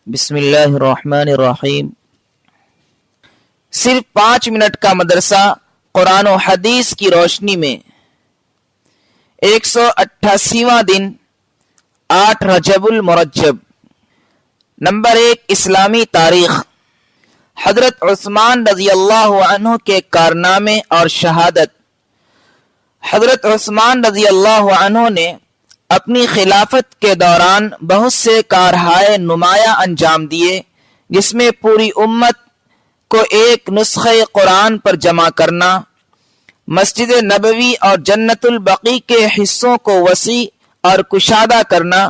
بسم اللہ الرحمن الرحیم۔ صرف 5 منٹ کا مدرسہ قرآن و حدیث کی روشنی میں 188واں دن 8 رجب المرجب۔ نمبر 1، اسلامی تاریخ۔ حضرت عثمان رضی اللہ عنہ کے کارنامے اور شہادت۔ حضرت عثمان رضی اللہ عنہ نے اپنی خلافت کے دوران بہت سے کارہائے نمایاں انجام دیے، جس میں پوری امت کو ایک نسخہ قرآن پر جمع کرنا، مسجد نبوی اور جنت البقیع کے حصوں کو وسیع اور کشادہ کرنا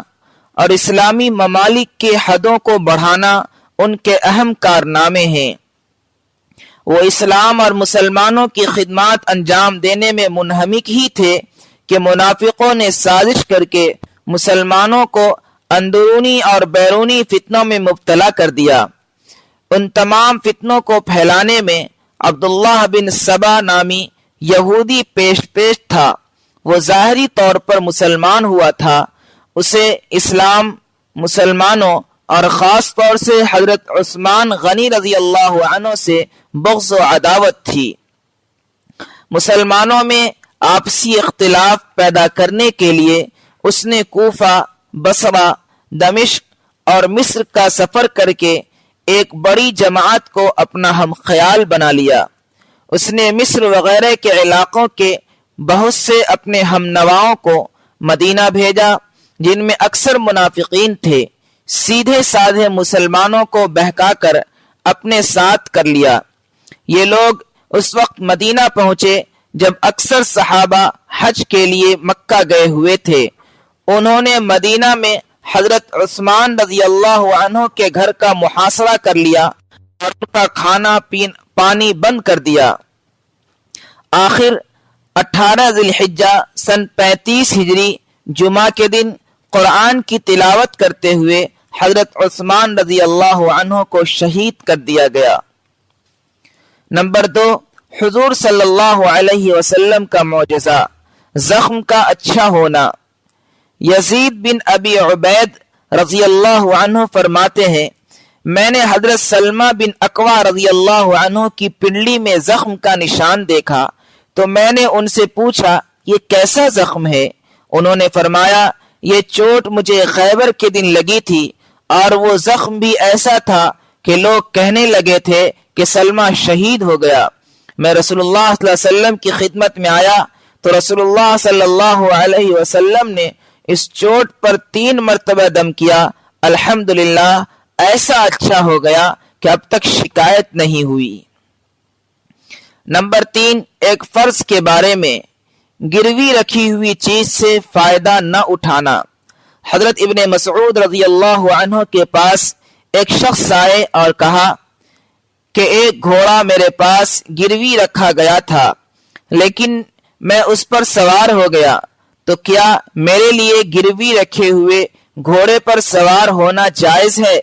اور اسلامی ممالک کی حدوں کو بڑھانا ان کے اہم کارنامے ہیں۔ وہ اسلام اور مسلمانوں کی خدمات انجام دینے میں منہمک ہی تھے کہ منافقوں نے سازش کر کے مسلمانوں کو اندرونی اور بیرونی فتنوں میں مبتلا کر دیا۔ ان تمام فتنوں کو پھیلانے میں عبداللہ بن سبا نامی یہودی پیش تھا۔ وہ ظاہری طور پر مسلمان ہوا تھا، اسے اسلام، مسلمانوں اور خاص طور سے حضرت عثمان غنی رضی اللہ عنہ سے بغض و عداوت تھی۔ مسلمانوں میں آپسی اختلاف پیدا کرنے کے لیے اس نے کوفہ، بصرہ، دمشق اور مصر کا سفر کر کے ایک بڑی جماعت کو اپنا ہم خیال بنا لیا۔ اس نے مصر وغیرہ کے علاقوں کے بہت سے اپنے ہم نواؤں کو مدینہ بھیجا، جن میں اکثر منافقین تھے۔ سیدھے سادھے مسلمانوں کو بہکا کر اپنے ساتھ کر لیا۔ یہ لوگ اس وقت مدینہ پہنچے جب اکثر صحابہ حج کے لیے مکہ گئے ہوئے تھے۔ انہوں نے مدینہ میں حضرت عثمان رضی اللہ عنہ کے گھر کا محاصرہ کر لیا اور ان کا کھانا پانی بند کر دیا۔ آخر 18 ذی الحجہ سن 35 ہجری جمعہ کے دن قرآن کی تلاوت کرتے ہوئے حضرت عثمان رضی اللہ عنہ کو شہید کر دیا گیا۔ نمبر 2، حضور صلی اللہ علیہ وسلم کا معجزہ، زخم کا اچھا ہونا۔ یزید بن ابی عبید رضی اللہ عنہ فرماتے ہیں، میں نے حضرت سلمہ بن اکوع رضی اللہ عنہ کی پنڈلی میں زخم کا نشان دیکھا تو میں نے ان سے پوچھا یہ کیسا زخم ہے؟ انہوں نے فرمایا یہ چوٹ مجھے خیبر کے دن لگی تھی، اور وہ زخم بھی ایسا تھا کہ لوگ کہنے لگے تھے کہ سلمہ شہید ہو گیا۔ میں رسول اللہ صلی اللہ علیہ وسلم کی خدمت میں آیا تو رسول اللہ صلی اللہ علیہ وسلم نے اس چوٹ پر 3 مرتبہ دم کیا۔ الحمدللہ ایسا اچھا ہو گیا کہ اب تک شکایت نہیں ہوئی۔ نمبر 3، ایک فرض کے بارے میں، گروی رکھی ہوئی چیز سے فائدہ نہ اٹھانا۔ حضرت ابن مسعود رضی اللہ عنہ کے پاس ایک شخص آئے اور کہا کہ ایک گھوڑا میرے پاس گروی رکھا گیا تھا، لیکن میں اس پر سوار ہو گیا، تو کیا میرے لیے گروی رکھے ہوئے گھوڑے پر سوار ہونا جائز ہے؟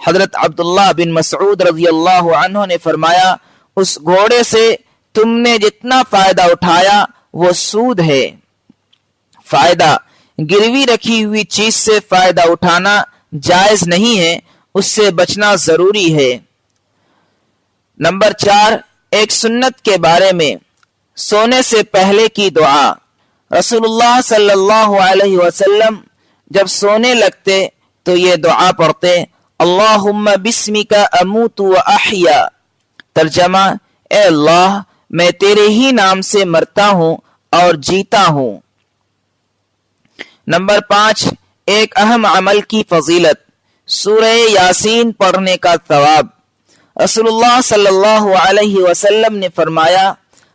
حضرت عبداللہ بن مسعود رضی اللہ عنہ نے فرمایا اس گھوڑے سے تم نے جتنا فائدہ اٹھایا وہ سود ہے۔ فائدہ، گروی رکھی ہوئی چیز سے فائدہ اٹھانا جائز نہیں ہے، اس سے بچنا ضروری ہے۔ نمبر 4، ایک سنت کے بارے میں، سونے سے پہلے کی دعا۔ رسول اللہ صلی اللہ علیہ وسلم جب سونے لگتے تو یہ دعا پڑھتے، اللہم بسمک اموت و احیا۔ ترجمہ، اے اللہ میں تیرے ہی نام سے مرتا ہوں اور جیتا ہوں۔ نمبر 5، ایک اہم عمل کی فضیلت، سورہ یاسین پڑھنے کا ثواب۔ رسول اللہ صلی اللہ علیہ وسلم نے فرمایا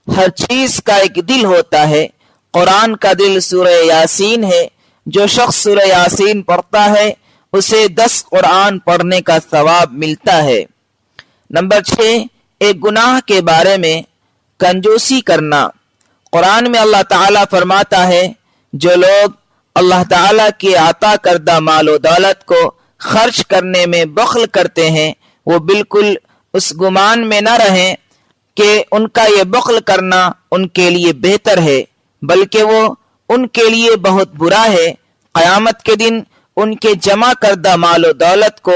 ہر چیز کا ایک دل ہوتا ہے، قرآن کا دل سورہ یاسین ہے۔ جو شخص سورہ یاسین پڑھتا ہے اسے 10 قرآن پڑھنے کا ثواب ملتا ہے۔ نمبر 6، ایک گناہ کے بارے میں، کنجوسی کرنا۔ قرآن میں اللہ تعالیٰ فرماتا ہے جو لوگ اللہ تعالیٰ کی عطا کردہ مال و دولت کو خرچ کرنے میں بخل کرتے ہیں، وہ بالکل اس گمان میں نہ رہیں کہ ان کا یہ بخل کرنا ان کے لیے بہتر ہے، بلکہ وہ ان کے لیے بہت برا ہے۔ قیامت کے دن ان کے جمع کردہ مال و دولت کو